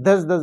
10-10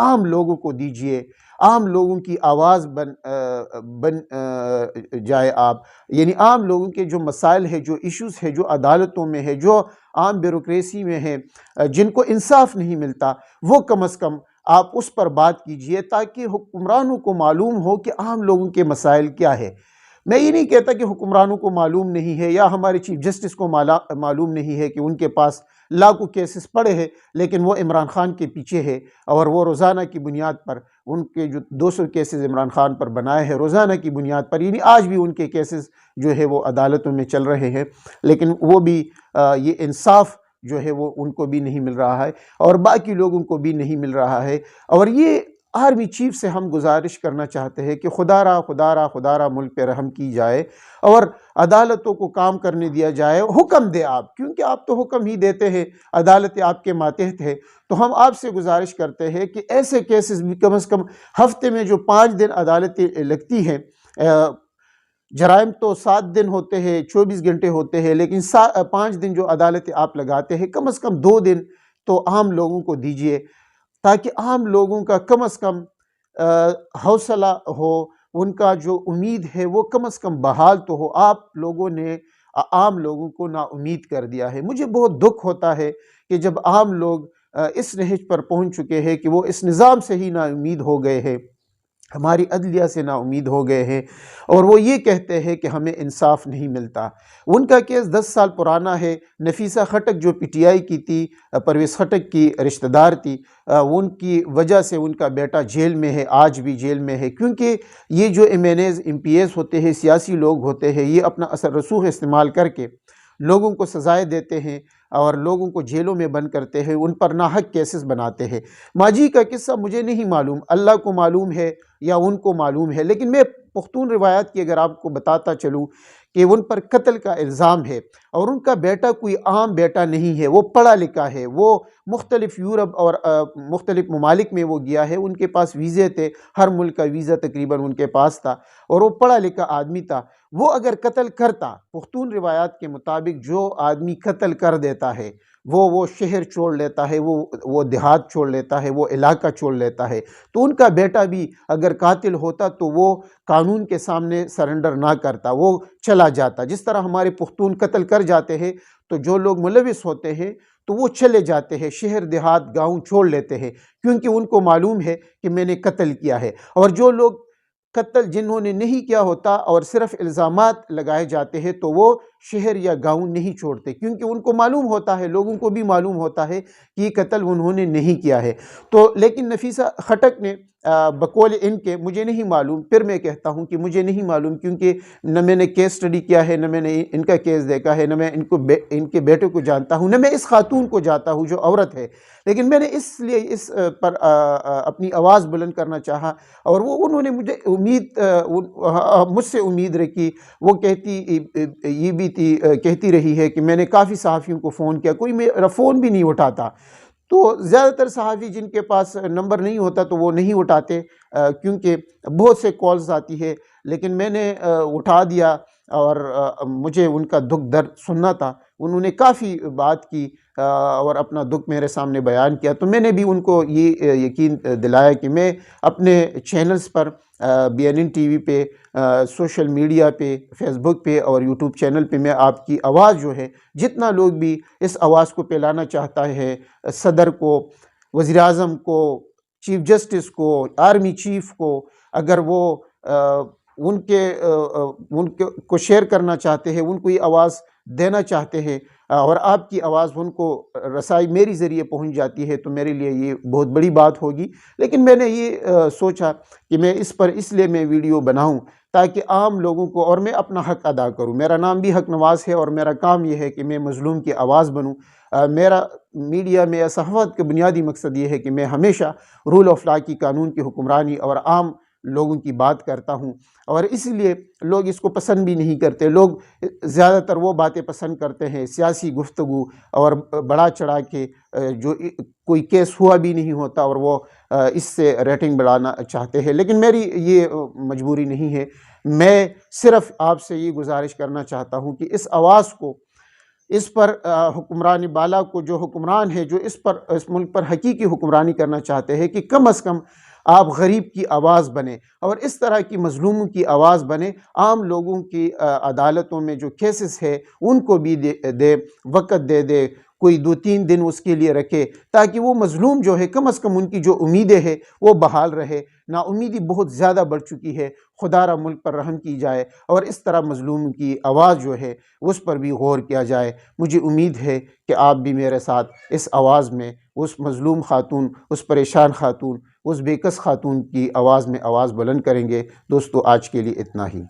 عام لوگوں کو دیجئے، عام لوگوں کی آواز بن جائے آپ، یعنی عام لوگوں کے جو مسائل ہے، جو ایشوز ہے، جو عدالتوں میں ہے، جو عام بیوروکریسی میں ہے، جن کو انصاف نہیں ملتا، وہ کم از کم آپ اس پر بات کیجئے تاکہ حکمرانوں کو معلوم ہو کہ عام لوگوں کے مسائل کیا ہے۔ میں یہ نہیں کہتا کہ حکمرانوں کو معلوم نہیں ہے یا ہمارے چیف جسٹس کو معلوم نہیں ہے کہ ان کے پاس لاکھوں کیسز پڑے ہیں، لیکن وہ عمران خان کے پیچھے ہے اور وہ روزانہ کی بنیاد پر ان کے جو 200 کیسز عمران خان پر بنائے ہیں، روزانہ کی بنیاد پر، یعنی آج بھی ان کے کیسز جو ہے وہ عدالتوں میں چل رہے ہیں، لیکن وہ بھی یہ انصاف جو ہے وہ ان کو بھی نہیں مل رہا ہے اور باقی لوگوں کو بھی نہیں مل رہا ہے۔ اور یہ آرمی چیف سے ہم گزارش کرنا چاہتے ہیں کہ خدا را ملک پہ رحم کی جائے اور عدالتوں کو کام کرنے دیا جائے۔ حکم دے آپ، کیونکہ آپ تو حکم ہی دیتے ہیں، عدالتیں آپ کے ماتحت ہے، تو ہم آپ سے گزارش کرتے ہیں کہ ایسے کیسز بھی کم از کم ہفتے میں جو 5 دن عدالتیں لگتی ہیں، جرائم تو 7 دن ہوتے ہیں، 24 گھنٹے ہوتے ہیں، لیکن 5 دن جو عدالتیں آپ لگاتے ہیں، کم از کم 2 دن تو عام لوگوں کو دیجئے تاکہ عام لوگوں کا کم از کم حوصلہ ہو، ان کا جو امید ہے وہ کم از کم بحال تو ہو۔ آپ لوگوں نے عام لوگوں کو نا امید کر دیا ہے۔ مجھے بہت دکھ ہوتا ہے کہ جب عام لوگ اس نہج پر پہنچ چکے ہیں کہ وہ اس نظام سے ہی نا امید ہو گئے ہیں، ہماری عدلیہ سے نا امید ہو گئے ہیں، اور وہ یہ کہتے ہیں کہ ہمیں انصاف نہیں ملتا۔ ان کا کیس 10 سال پرانا ہے۔ نفیسہ خٹک جو پی ٹی آئی کی تھی، پرویز خٹک کی رشتہ دار تھی، ان کی وجہ سے ان کا بیٹا جیل میں ہے، آج بھی جیل میں ہے، کیونکہ یہ جو MNAs MPs ہوتے ہیں، سیاسی لوگ ہوتے ہیں، یہ اپنا اثر رسوخ استعمال کر کے لوگوں کو سزائیں دیتے ہیں اور لوگوں کو جیلوں میں بند کرتے ہیں، ان پر ناحق کیسز بناتے ہیں۔ ماجی کا قصہ مجھے نہیں معلوم، اللہ کو معلوم ہے یا ان کو معلوم ہے، لیکن میں پختون روایات کی اگر آپ کو بتاتا چلوں کہ ان پر قتل کا الزام ہے، اور ان کا بیٹا کوئی عام بیٹا نہیں ہے، وہ پڑھا لکھا ہے، وہ مختلف یورپ اور مختلف ممالک میں وہ گیا ہے، ان کے پاس ویزے تھے، ہر ملک کا ویزا تقریباً ان کے پاس تھا، اور وہ پڑھا لکھا آدمی تھا۔ وہ اگر قتل کرتا، پختون روایات کے مطابق جو آدمی قتل کر دیتا ہے وہ شہر چھوڑ لیتا ہے، وہ دیہات چھوڑ لیتا ہے، وہ علاقہ چھوڑ لیتا ہے، تو ان کا بیٹا بھی اگر قاتل ہوتا تو وہ قانون کے سامنے سرنڈر نہ کرتا، وہ چلا جاتا۔ جس طرح ہمارے پختون قتل کر جاتے ہیں تو جو لوگ ملوث ہوتے ہیں تو وہ چلے جاتے ہیں، شہر دیہات گاؤں چھوڑ لیتے ہیں، کیونکہ ان کو معلوم ہے کہ میں نے قتل کیا ہے۔ اور جو لوگ قتل جنہوں نے نہیں کیا ہوتا اور صرف الزامات لگائے جاتے ہیں تو وہ شہر یا گاؤں نہیں چھوڑتے، کیونکہ ان کو معلوم ہوتا ہے، لوگوں کو بھی معلوم ہوتا ہے کہ یہ قتل انہوں نے نہیں کیا ہے۔ تو لیکن نفیسہ خٹک نے بقول ان کے، مجھے نہیں معلوم، پھر میں کہتا ہوں کہ مجھے نہیں معلوم، کیونکہ نہ میں نے کیس سٹڈی کیا ہے، نہ میں نے ان کا کیس دیکھا ہے، نہ میں ان کے بیٹے کو جانتا ہوں، نہ میں اس خاتون کو جانتا ہوں جو عورت ہے، لیکن میں نے اس لیے اس پر اپنی آواز بلند کرنا چاہا، اور انہوں نے مجھ سے امید رکھی۔ وہ یہ بھی کہتی رہی ہے کہ میں نے کافی صحافیوں کو فون کیا، کوئی میرا فون بھی نہیں اٹھاتا۔ تو زیادہ تر صحافی جن کے پاس نمبر نہیں ہوتا تو وہ نہیں اٹھاتے، کیونکہ بہت سے کالز آتی ہے، لیکن میں نے اٹھا دیا اور مجھے ان کا دکھ درد سننا تھا۔ انہوں نے کافی بات کی اور اپنا دکھ میرے سامنے بیان کیا، تو میں نے بھی ان کو یہ یقین دلایا کہ میں اپنے چینلز پر BNN ٹی وی پہ، سوشل میڈیا پہ، فیس بک پہ اور یوٹیوب چینل پہ میں آپ کی آواز جو ہے، جتنا لوگ بھی اس آواز کو پھیلانا چاہتا ہے، صدر کو، وزیر اعظم کو، چیف جسٹس کو، آرمی چیف کو، اگر وہ ان کو شیئر کرنا چاہتے ہیں، ان کو یہ آواز دینا چاہتے ہیں اور آپ کی آواز ان کو رسائی میری ذریعے پہنچ جاتی ہے تو میرے لیے یہ بہت بڑی بات ہوگی۔ لیکن میں نے یہ سوچا کہ میں اس لیے میں ویڈیو بناؤں تاکہ عام لوگوں کو، اور میں اپنا حق ادا کروں۔ میرا نام بھی حق نواز ہے اور میرا کام یہ ہے کہ میں مظلوم کی آواز بنوں۔ میرا میڈیا میں یا صحافت کا بنیادی مقصد یہ ہے کہ میں ہمیشہ رول آف لا کی، قانون کی حکمرانی اور عام لوگوں کی بات کرتا ہوں، اور اس لیے لوگ اس کو پسند بھی نہیں کرتے۔ لوگ زیادہ تر وہ باتیں پسند کرتے ہیں، سیاسی گفتگو اور بڑا چڑھا کے جو کوئی کیس ہوا بھی نہیں ہوتا اور وہ اس سے ریٹنگ بڑھانا چاہتے ہیں، لیکن میری یہ مجبوری نہیں ہے۔ میں صرف آپ سے یہ گزارش کرنا چاہتا ہوں کہ اس آواز کو اس پر حکمران بالا کو، جو حکمران ہے، جو اس ملک پر حقیقی حکمرانی کرنا چاہتے ہیں، کہ کم از کم آپ غریب کی آواز بنیں اور اس طرح کی مظلوموں کی آواز بنیں. عام لوگوں کی عدالتوں میں جو کیسز ہے ان کو بھی دے وقت دے کوئی 2-3 دن اس کے لیے رکھے، تاکہ وہ مظلوم جو ہے کم از کم ان کی جو امیدیں ہیں وہ بحال رہے. نا امیدی بہت زیادہ بڑھ چکی ہے. خدا را ملک پر رحم کی جائے اور اس طرح مظلوم کی آواز جو ہے اس پر بھی غور کیا جائے. مجھے امید ہے کہ آپ بھی میرے ساتھ اس آواز میں اس مظلوم خاتون، اس پریشان خاتون، اس بے کس خاتون کی آواز میں آواز بلند کریں گے. دوستو آج کے لیے اتنا ہی.